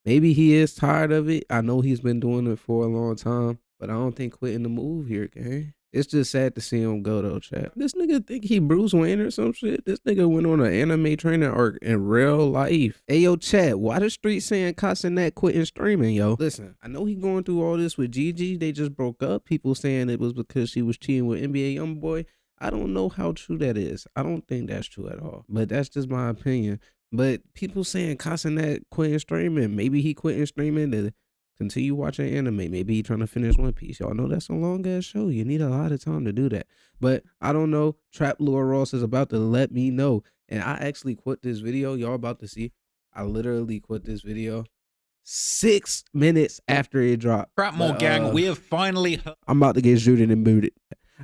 Maybe he is tired of it. I know he's been doing it for a long time, but I don't think quitting the move here, gang. It's just sad to see him go though, chat. This nigga think he Bruce Wayne or some shit. This nigga went on an anime training arc in real life. Hey yo, chat, why the street saying Cenat quitting streaming, yo? Listen, I know he going through all this with Gigi. They just broke up. People saying it was because she was cheating with NBA YoungBoy. I don't know how true that is. I don't think that's true at all. But that's just my opinion. But people saying Cenat quitting streaming. Maybe he quitting streaming to continue watching anime. Maybe he trying to finish One Piece. Y'all know that's a long ass show. You need a lot of time to do that. But I don't know. Trap Lord Ross is about to let me know. And I actually quit this video. Y'all about to see. I literally quit this video 6 minutes after it dropped. Trap more gang. We have finally heard. I'm about to get zooted and booted.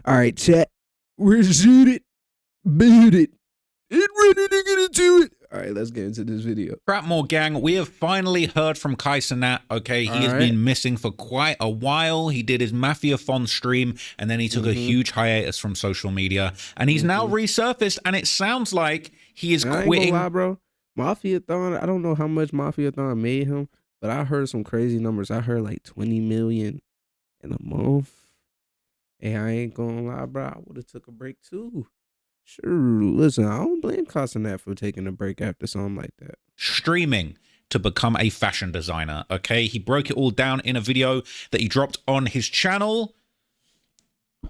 All right, chat. We're zooted, booted, and ready to get into it. All right, let's get into this video. Trap more gang. We have finally heard from Cenat. Okay, he has been missing for quite a while. He did his Mafia-thon stream, and then he took a huge hiatus from social media, and he's now resurfaced, and it sounds like he is quitting. I ain't gonna lie, bro. Mafia-thon, I don't know how much Mafia-thon made him, but I heard some crazy numbers. I heard like 20 million in a month. Hey, I ain't gonna lie, bro. I would have took a break too. Sure, listen, I don't blame Cenat for taking a break after something like that. Streaming to become a fashion designer, okay? He broke it all down in a video that he dropped on his channel.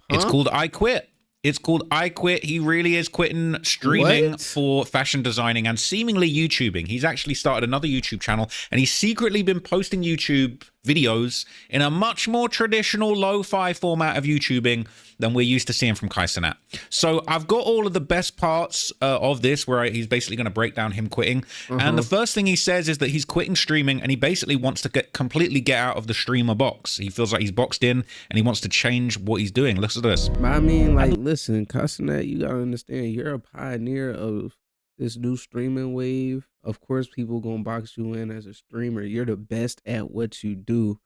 It's called I Quit. It's called I Quit. He really is quitting streaming for fashion designing and seemingly YouTubing. He's actually started another YouTube channel, and he's secretly been posting YouTube videos in a much more traditional lo-fi format of YouTubing than we're used to seeing from Cenat. So I've got all of the best parts of this where he's basically going to break down him quitting. And the first thing he says is that he's quitting streaming, and he basically wants to completely get out of the streamer box. He feels like he's boxed in, and he wants to change what he's doing. Listen to this. I mean, like, listen, Cenat, you got to understand, you're a pioneer of this new streaming wave. Of course, people gonna box you in as a streamer. You're the best at what you do.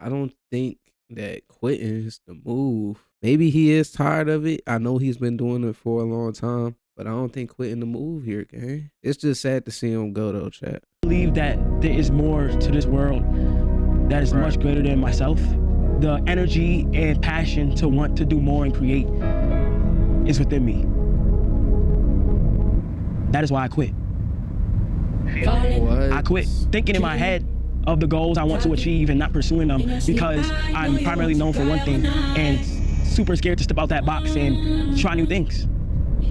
I don't think that quitting is the move. Maybe he is tired of it. I know he's been doing it for a long time, but I don't think quitting the move here, gang. It's just sad to see him go though, chat. I believe that there is more to this world that is much greater than myself. The energy and passion to want to do more and create is within me. That is why I quit. I quit thinking in my head of the goals I want to achieve and not pursuing them because I'm primarily known for one thing and super scared to step out that box and try new things.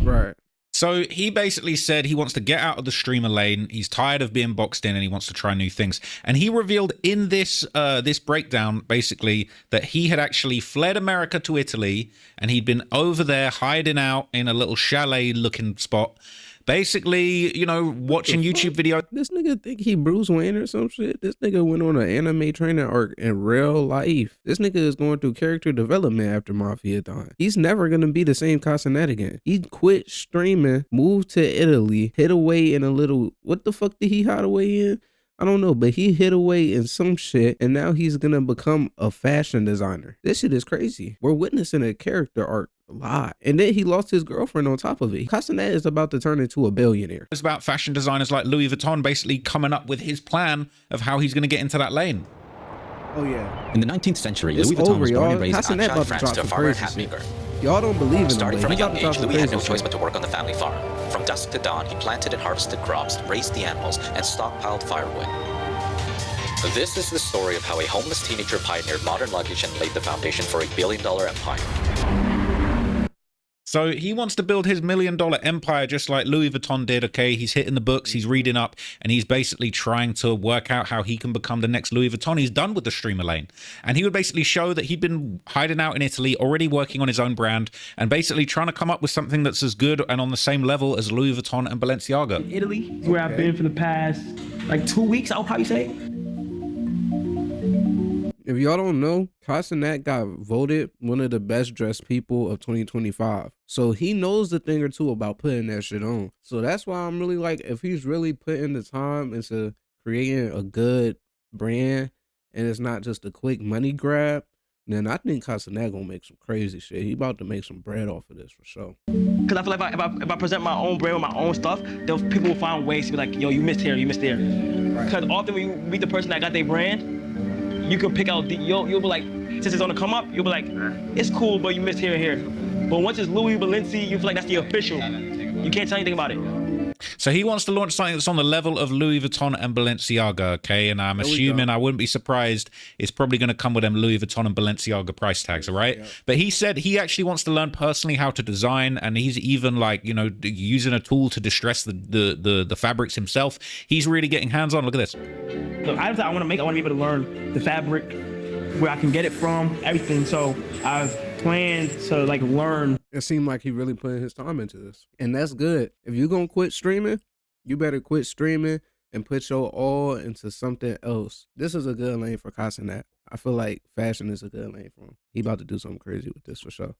Right. So he basically said he wants to get out of the streamer lane. He's tired of being boxed in and he wants to try new things. And he revealed in this this breakdown basically that he had actually fled America to Italy, and he'd been over there hiding out in a little chalet looking spot. Basically, you know, watching YouTube videos. This nigga think he Bruce Wayne or some shit. This nigga went on an anime training arc in real life. This nigga is going through character development after Mafia-thon. He's never gonna be the same Cenat again. He quit streaming, moved to Italy, hid away in a little, what the fuck did he hide away in? I don't know, but he hid away in some shit, and now he's gonna become a fashion designer. This shit is crazy. We're witnessing a character arc a lot. And then he lost his girlfriend on top of it. Cenat is about to turn into a billionaire. It's about fashion designers like Louis Vuitton basically coming up with his plan of how he's gonna get into that lane. Oh yeah. In the 19th century, Louis Vuitton was born and raised in Cenat about to drop some crazy shit. Y'all don't believe in him. Starting from a young age, Louis had no choice but to work on the family farm. From dusk to dawn, he planted and harvested crops, raised the animals, and stockpiled firewood. This is the story of how a homeless teenager pioneered modern luggage and laid the foundation for a billion-dollar empire. So he wants to build his million-dollar empire just like Louis Vuitton did, okay? He's hitting the books, he's reading up, and he's basically trying to work out how he can become the next Louis Vuitton. He's done with the streamer lane. And he would basically show that he'd been hiding out in Italy, already working on his own brand, and basically trying to come up with something that's as good and on the same level as Louis Vuitton and Balenciaga. Italy, where I've been for the past, like 2 weeks, I would probably say. If y'all don't know, Cenat got voted one of the best dressed people of 2025. So he knows a thing or two about putting that shit on. So that's why I'm really like, if he's really putting the time into creating a good brand and it's not just a quick money grab, then I think Cenat gonna make some crazy shit. He about to make some bread off of this for sure. Because I feel like if I present my own brand with my own stuff, people will find ways to be like, yo, you missed here, you missed there. Because often when you meet the person that got their brand, you can pick out, you'll be like, since it's on the come up, you'll be like, it's cool, but you missed here and here. But once it's Louis Balenci, you feel like that's the official. You can't tell anything about it. So he wants to launch something that's on the level of Louis Vuitton and Balenciaga, okay? And I'm assuming, I wouldn't be surprised, it's probably going to come with them Louis Vuitton and Balenciaga price tags, all right? Yeah. But he said he actually wants to learn personally how to design, and he's even like, you know, using a tool to distress the fabrics himself. He's really getting hands-on. Look at this. The items that I want to make, I want to be able to learn the fabric, where I can get it from, everything. So I've planned to like learn. It seemed like he really put his time into this, and that's good. If you're gonna quit streaming, you better quit streaming and put your all into something else. This is a good lane for Cenat. I feel like fashion is a good lane for him. He about to do something crazy with this for sure.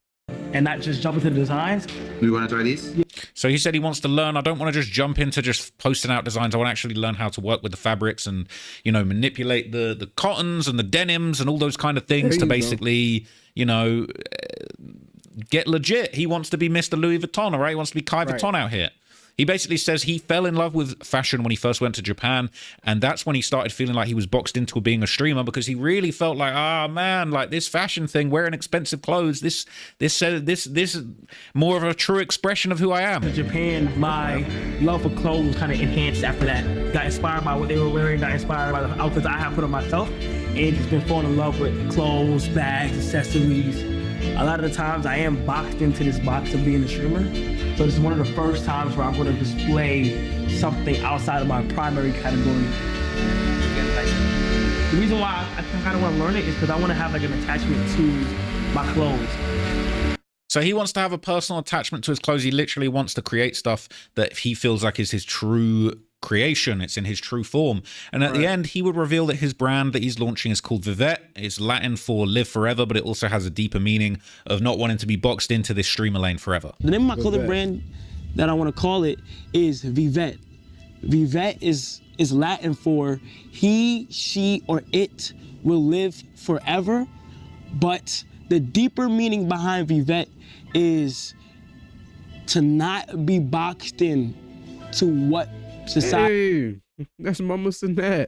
And not just jump into the designs. Do you want to try these? Yeah. So he said he wants to learn. I don't want to just jump into just posting out designs. I want to actually learn how to work with the fabrics and, you know, manipulate the cottons and the denims and all those kind of things to basically, you know, get legit. He wants to be Mr. Louis Vuitton, all right? He wants to be Kai Vuitton out here. He basically says he fell in love with fashion when he first went to Japan, and that's when he started feeling like he was boxed into being a streamer, because he really felt like, ah, man, like this fashion thing, wearing expensive clothes, this is more of a true expression of who I am. In Japan, my love for clothes kind of enhanced after that. Got inspired by what they were wearing, got inspired by the outfits I have put on myself, and just been falling in love with clothes, bags, accessories. A lot of the times I am boxed into this box of being a streamer. So this is one of the first times where I'm going to display something outside of my primary category. The reason why I kind of want to learn it is because I want to have like an attachment to my clothes. So he wants to have a personal attachment to his clothes. He literally wants to create stuff that he feels like is his true creation. It's in his true form. And at the end, he would reveal that his brand that he's launching is called Vivette. It's Latin for live forever, but it also has a deeper meaning of not wanting to be boxed into this streamer lane forever. The name of my clothing brand that I want to call it is Vivette. Vivette is Latin for he, she, or it will live forever. But the deeper meaning behind Vivette is to not be boxed in to what society. Hey, that's Mama Cenat.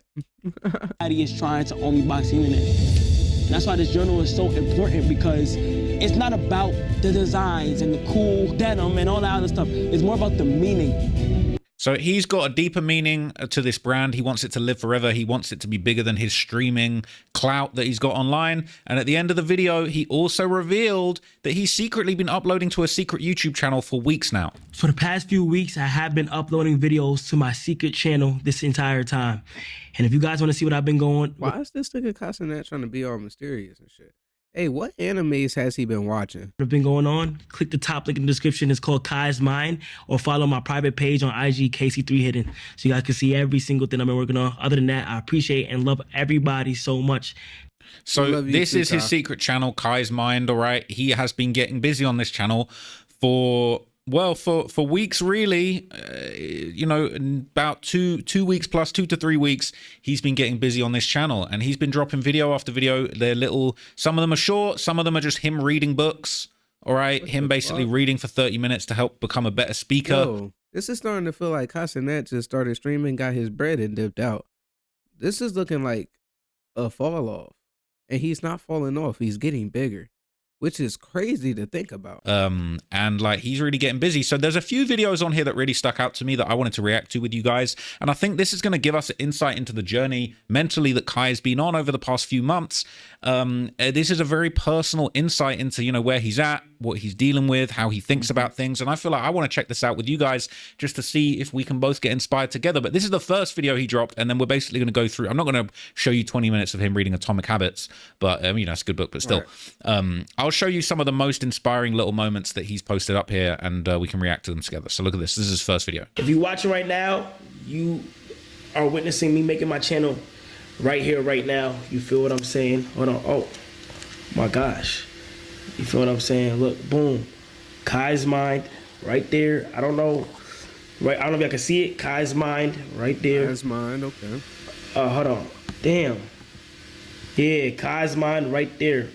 is trying to only box you in it. That's why this journal is so important, because it's not about the designs and the cool denim and all that other stuff. It's more about the meaning. So he's got a deeper meaning to this brand. He wants it to live forever. He wants it to be bigger than his streaming clout that he's got online. And at the end of the video, he also revealed that he's secretly been uploading to a secret YouTube channel for weeks now. For the past few weeks, I have been uploading videos to my secret channel this entire time. And if you guys want to see what I've been going... Why is this nigga Cenat trying to be all mysterious and shit? Hey, what animes has he been watching? What's been going on? Click the top link in the description. It's called Kai's Mind, or follow my private page on IG, KC3 Hidden, so you guys can see every single thing I've been working on. Other than that, I appreciate and love everybody so much. So this is his secret channel, Kai's Mind, all right? He has been getting busy on this channel for... well, for weeks, really, you know, about two weeks plus 2 to 3 weeks, he's been getting busy on this channel, and he's been dropping video after video. They're little, some of them are short, some of them are just him reading books, all right? Him basically reading for 30 minutes to help become a better speaker. Yo, this is starting to feel like Cenat just started streaming, got his bread and dipped out. This is looking like a fall off, and he's not falling off. He's getting bigger, which is crazy to think about. And like, he's really getting busy. So there's a few videos on here that really stuck out to me that I wanted to react to with you guys. And I think this is going to give us an insight into the journey mentally that Kai's been on over the past few months. This is a very personal insight into, you know, where he's at, what he's dealing with, how he thinks about things. And I feel like I want to check this out with you guys just to see if we can both get inspired together. But this is the first video he dropped, and then we're basically going to go through. I'm not going to show you 20 minutes of him reading Atomic Habits, but you know, it's a good book, but still. I'll show you some of the most inspiring little moments that he's posted up here, and we can react to them together. So look at this. This is his first video. If you're watching right now, you are witnessing me making my channel right here, right now. You feel what I'm saying? Hold on. Oh, my gosh. You feel what I'm saying? Look, boom. Kai's Mind right there. I don't know. Right, I don't know if y'all can see it. Kai's Mind right there. Kai's Mind, okay. Hold on. Damn. Yeah, Kai's Mind right there.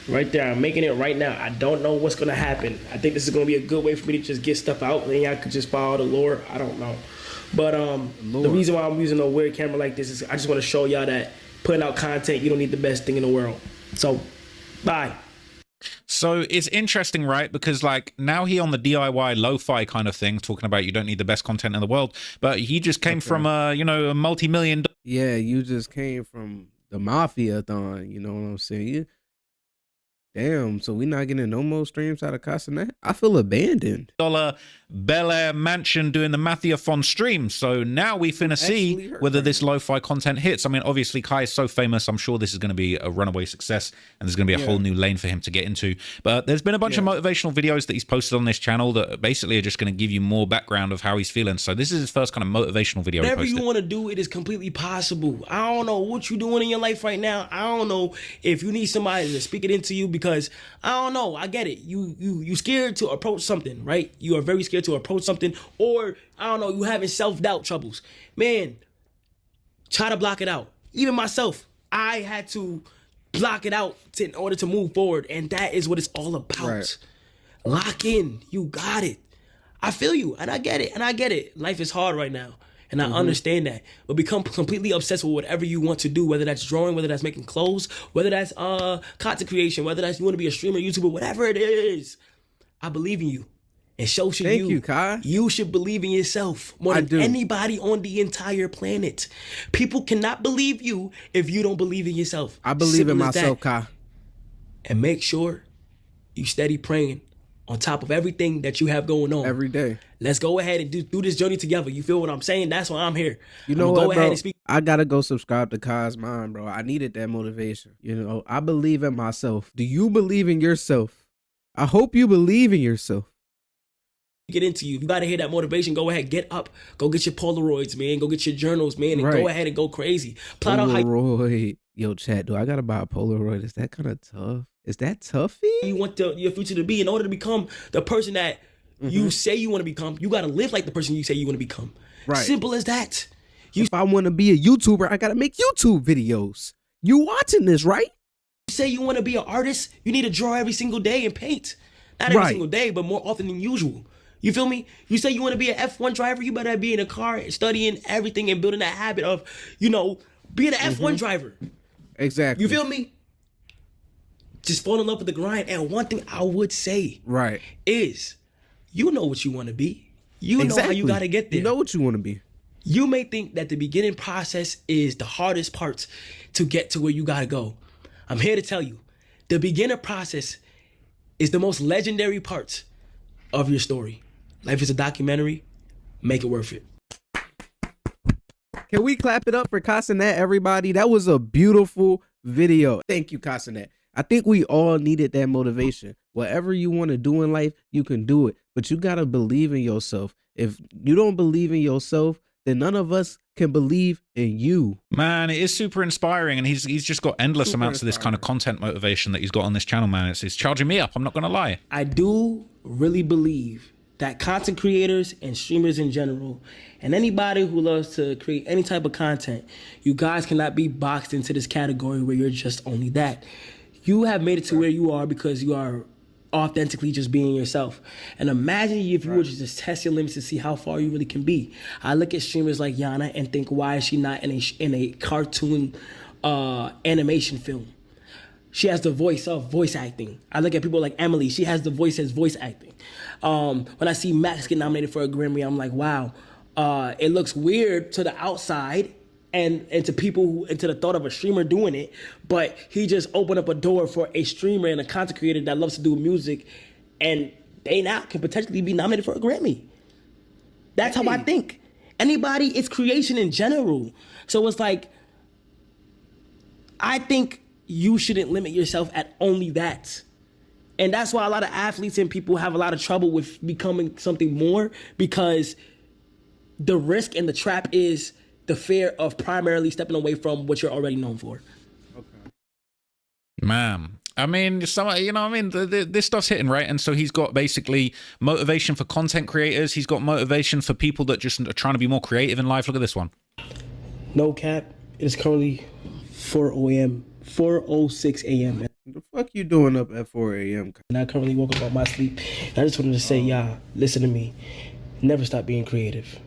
Right there. I'm making it right now. I don't know what's going to happen. I think this is going to be a good way for me to just get stuff out, and y'all could just follow the lore. I don't know. But the Lord. reason why I'm using a weird camera like this is I just want to show y'all that putting out content, you don't need the best thing in the world. So, bye. So it's interesting, right? Because like now he on the DIY lo-fi kind of thing, talking about you don't need the best content in the world, but he just came from a multi-million. Yeah, you just came from the mafia-thon, you know what I'm saying? Damn, so we not getting no more streams out of Cenat? I feel abandoned. $1 Bel Air mansion doing the Mathiathon stream. So now we finna see whether this lo-fi content hits. I mean, obviously Kai is so famous. I'm sure this is going to be a runaway success and there's going to be a whole new lane for him to get into. But there's been a bunch of motivational videos that he's posted on this channel that basically are just going to give you more background of how he's feeling. So this is his first kind of motivational video. Whatever you want to do, it is completely possible. I don't know what you're doing in your life right now. I don't know if you need somebody to speak it into you because I don't know. I get it. You scared to approach something, right? You are very scared to approach something, or I don't know, you having self-doubt troubles. Man, try to block it out. Even myself, I had to block it out in order to move forward, and that is what it's all about. Right. Lock in. You got it. I feel you, and I get it. Life is hard right now, and I understand that. But become completely obsessed with whatever you want to do, whether that's drawing, whether that's making clothes, whether that's content creation, whether that's you want to be a streamer, YouTuber, whatever it is. I believe in you. And so should you. Thank you, Kai. You should believe in yourself more than anybody on the entire planet. People cannot believe you if you don't believe in yourself. I believe in myself, Kai. And make sure you steady praying on top of everything that you have going on. Every day. Let's go ahead and do this journey together. You feel what I'm saying? That's why I'm here. You know what, bro? I gotta go subscribe to Kai's Mind, bro. I needed that motivation. You know, I believe in myself. Do you believe in yourself? I hope you believe in yourself. Get into you. If you gotta hear that motivation, go ahead, get up, go get your Polaroids, man, go get your journals, man, and go ahead and go crazy. Plot out Polaroid. Yo, chat, do I gotta buy a Polaroid? Is that kind of tough? Is that toughy? You want your future to be in order to become the person that you say you want to become. You gotta live like the person you say you want to become. Right. Simple as that. If I want to be a YouTuber, I gotta make YouTube videos. You watching this, right? You say you want to be an artist, you need to draw every single day and paint. Not every single day, but more often than usual. You feel me? You say you want to be an F1 driver, you better be in a car studying everything and building that habit of, being an F1 driver. Exactly. You feel me? Just fall in love with the grind. And one thing I would say is, you know what you want to be. You know how you got to get there. You know what you want to be. You may think that the beginning process is the hardest part to get to where you got to go. I'm here to tell you, the beginner process is the most legendary part of your story. Life is a documentary. Make it worth it. Can we clap it up for Cenat, everybody? That was a beautiful video. Thank you, Cenat. I think we all needed that motivation. Whatever you want to do in life, you can do it. But you got to believe in yourself. If you don't believe in yourself, then none of us can believe in you. Man, it is super inspiring, and he's just got endless amounts of this kind of content motivation that he's got on this channel, man. It's charging me up. I'm not going to lie. I do really believe that content creators and streamers in general, and anybody who loves to create any type of content, you guys cannot be boxed into this category where you're just only that. You have made it to where you are because you are authentically just being yourself. And imagine if you were to just test your limits to see how far you really can be. I look at streamers like Yana and think, why is she not in a cartoon animation film? She has the voice of voice acting. I look at people like Emily. She has the voice as voice acting. When I see Max get nominated for a Grammy, I'm like, wow. It looks weird to the outside and to people, and to the thought of a streamer doing it, but he just opened up a door for a streamer and a content creator that loves to do music, and they now can potentially be nominated for a Grammy. That's how I think. Anybody, it's creation in general. So it's like, I think you shouldn't limit yourself at only that. And that's why a lot of athletes and people have a lot of trouble with becoming something more, because the risk and the trap is the fear of primarily stepping away from what you're already known for. Okay. Man, I mean, this stuff's hitting, right? And so he's got basically motivation for content creators. He's got motivation for people that just are trying to be more creative in life. Look at this one. No cap. It is currently 4:06 a.m. What the fuck you doing up at 4 a.m.? And I currently woke up out my sleep. And I just wanted to say, y'all, listen to me. Never stop being creative.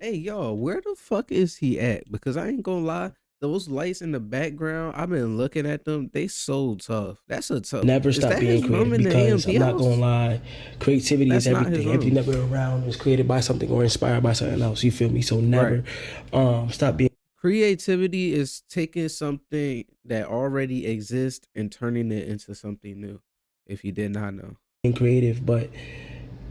Hey, y'all, where the fuck is he at? Because I ain't gonna lie, those lights in the background, I've been looking at them. They so tough. That's a tough. Never Is stop that being his room creative, in the because AMP I'm not house? gonna lie, creativity That's is not his everything. If you're room. never around, it's created by something or inspired by something else. You feel me? So never stop being Creativity is taking something that already exists and turning it into something new. If you did not know. creative. But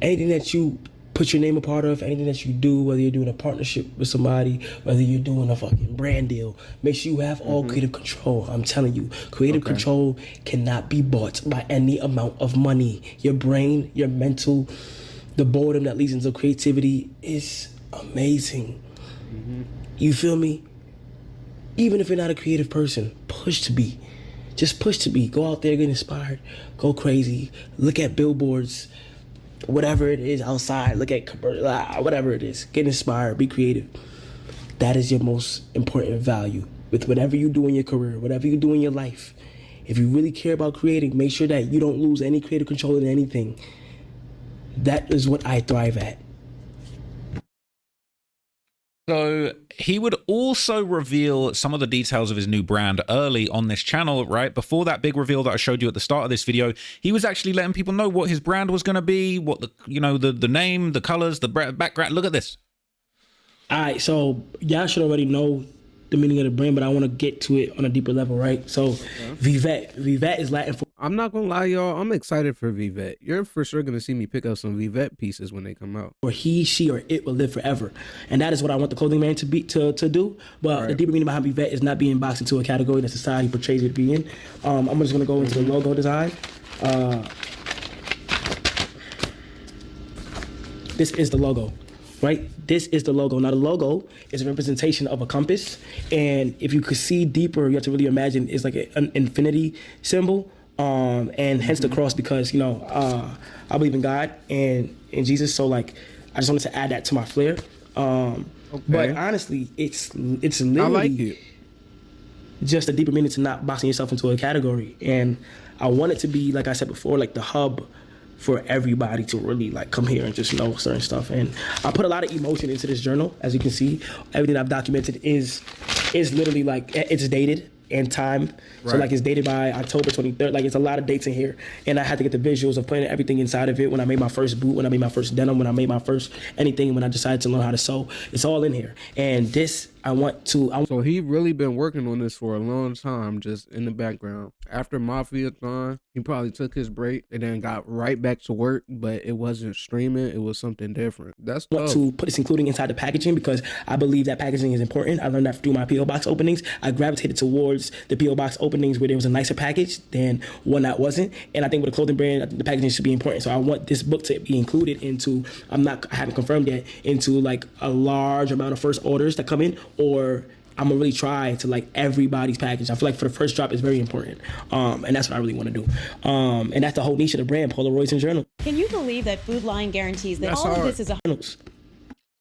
anything that you put your name a part of, anything that you do, whether you're doing a partnership with somebody, whether you're doing a fucking brand deal, make sure you have all creative control. I'm telling you, creative control cannot be bought by any amount of money. Your brain, your mental, the boredom that leads into creativity is amazing. You feel me? Even if you're not a creative person, push to be. Just push to be. Go out there, get inspired, go crazy, look at billboards, whatever it is outside, look at whatever it is, get inspired, be creative. That is your most important value with whatever you do in your career, whatever you do in your life. If you really care about creating, make sure that you don't lose any creative control in anything. That is what I thrive at. So he would also reveal some of the details of his new brand early on this channel, right? Before that big reveal that I showed you at the start of this video, he was actually letting people know what his brand was going to be, what the, you know, the name, the colors, the background. Look at this. All right, so y'all should already know the meaning of the brand, but I want to get to it on a deeper level, right? So Vivet is Latin for I'm not gonna lie, y'all. I'm excited for Vivet. You're for sure gonna see me pick up some Vivet pieces when they come out. he, she, or it will live forever. And that is what I want the clothing man to do. But the deeper meaning behind Vivet is not being boxed into a category that society portrays it to be in. I'm just gonna go into the logo design. This is the logo, right? This is the logo. Now the logo is a representation of a compass. And if you could see deeper, you have to really imagine it's like an infinity symbol. And hence the cross, because, you know, I believe in God and in Jesus. So like, I just wanted to add that to my flair. But honestly, it's literally I like it. just a deeper meaning to not boxing yourself into a category. And I want it to be, like I said before, like the hub for everybody to really like come here and just know certain stuff. And I put a lot of emotion into this journal. As you can see, everything I've documented is literally like, it's dated and time. Right. So like it's dated by October 23rd. Like it's a lot of dates in here. And I had to get the visuals of putting everything inside of it. When I made my first boot, when I made my first denim, when I made my first anything, when I decided to learn how to sew, it's all in here. And this, So he really been working on this for a long time, just in the background. After Mafia-thon, he probably took his break and then got right back to work, but it wasn't streaming, it was something different. That's tough. To put this including inside the packaging, because I believe that packaging is important. I learned that through my P.O. Box openings. I gravitated towards the P.O. Box openings where there was a nicer package than one that wasn't. And I think with a clothing brand, I think the packaging should be important. So I want this book to be included into, I haven't confirmed yet, into like a large amount of first orders that come in, or I'm gonna really try to like everybody's package. I feel like for the first drop is very important. And that's what I really want to do. And that's the whole niche of the brand, Polaroids and journals. Can you believe that Food Line guarantees that all of this is a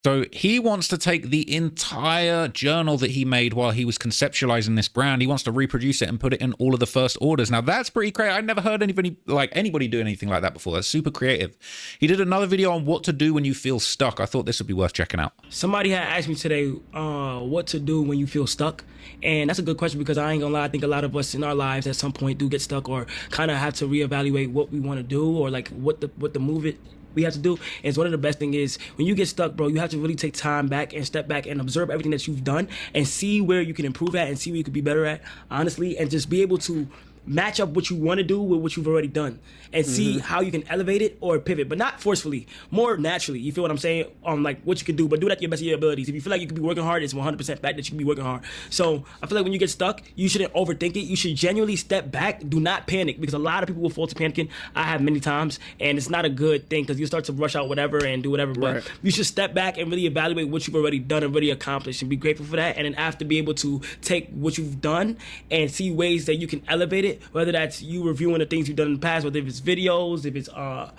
So he wants to take the entire journal that he made while he was conceptualizing this brand. He wants to reproduce it and put it in all of the first orders. Now that's pretty creative. I've never heard anybody do anything like that before. That's super creative. He did another video on what to do when you feel stuck. I thought this would be worth checking out. Somebody had asked me today what to do when you feel stuck. And that's a good question, because I ain't gonna lie, I think a lot of us in our lives at some point do get stuck, or kind of have to reevaluate what we want to do, or like what the move it we have to do. And one of the best thing is when you get stuck, bro, you have to really take time back and step back and observe everything that you've done and see where you can improve at and see where you could be better at, honestly, and just be able to match up what you want to do with what you've already done and see how you can elevate it or pivot, but not forcefully, more naturally. You feel what I'm saying? Like what you can do, but do that to your best of your abilities. If you feel like you could be working hard, it's 100% fact that you can be working hard. So I feel like when you get stuck, you shouldn't overthink it. You should genuinely step back. Do not panic, because a lot of people will fall to panicking. I have many times, and it's not a good thing, because you start to rush out whatever and do whatever. But you should step back and really evaluate what you've already done and really accomplished, and be grateful for that. And then after, be able to take what you've done and see ways that you can elevate it, whether that's you reviewing the things you've done in the past, whether if it's videos, if it's I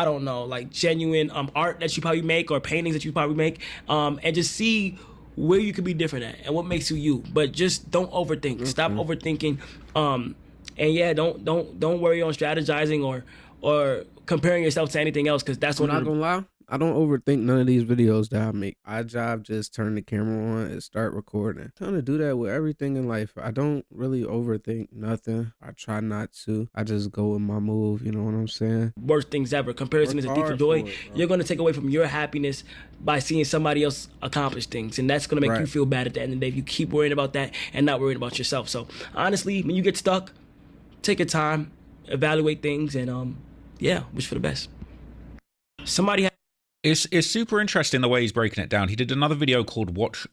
don't know, like genuine art that you probably make, or paintings that you probably make, and just see where you could be different at and what makes you you. But just don't overthink. Stop overthinking. And yeah, don't worry on strategizing or comparing yourself to anything else, because that's I'm not gonna lie, I don't overthink none of these videos that I make. My job just turn the camera on and start recording. I'm trying to do that with everything in life. I don't really overthink nothing. I try not to. I just go with my move, you know what I'm saying? Worst things ever. Comparison is a thief of joy. You're going to take away from your happiness by seeing somebody else accomplish things, and that's going to make you feel bad at the end of the day if you keep worrying about that and not worrying about yourself. So honestly, when you get stuck, take your time, evaluate things, and yeah, wish for the best. It's super interesting the way he's breaking it down. He did another video called Watch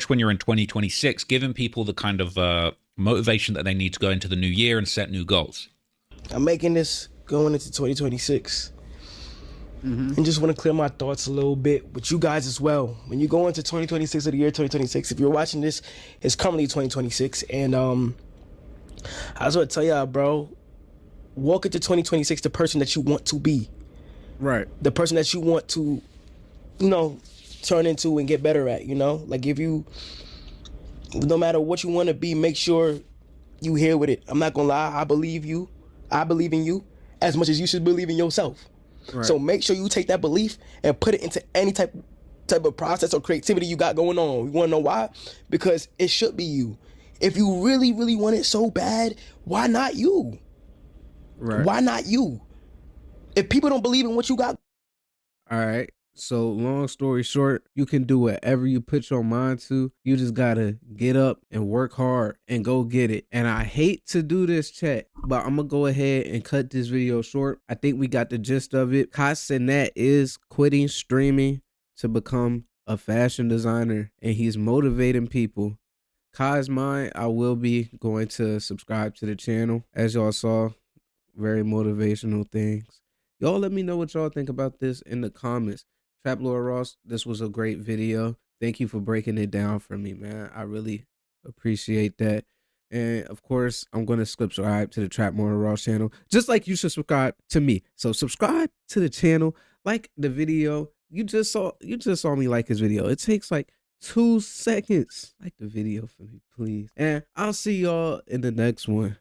When You're in 2026, giving people the kind of motivation that they need to go into the new year and set new goals. I'm making this going into 2026. And just want to clear my thoughts a little bit with you guys as well. When you go into 2026 or the year 2026, if you're watching this, it's currently 2026. And I just want to tell y'all, bro, walk into 2026 the person that you want to be. Right. The person that you want to, you know, turn into and get better at, you know? Like if you, no matter what you want to be, make sure you here with it. I'm not going to lie. I believe you. I believe in you as much as you should believe in yourself. Right. So make sure you take that belief and put it into any type of process or creativity you got going on. You want to know why? Because it should be you. If you really, really want it so bad, why not you? Right. Why not you? If people don't believe in what you got. All right. So long story short, you can do whatever you put your mind to. You just gotta get up and work hard and go get it. And I hate to do this, chat, but I'm gonna go ahead and cut this video short. I think we got the gist of it. Cenat is quitting streaming to become a fashion designer, and he's motivating people. Kai's mind, I will be going to subscribe to the channel. As y'all saw, very motivational things. Y'all let me know what y'all think about this in the comments. Trap Lord Ross, this was a great video. Thank you for breaking it down for me, man. I really appreciate that. And of course, I'm going to subscribe to the Trap Lord Ross channel, just like you should subscribe to me. So subscribe to the channel, like the video. You just saw me like his video. It takes like 2 seconds. Like the video for me, please. And I'll see y'all in the next one.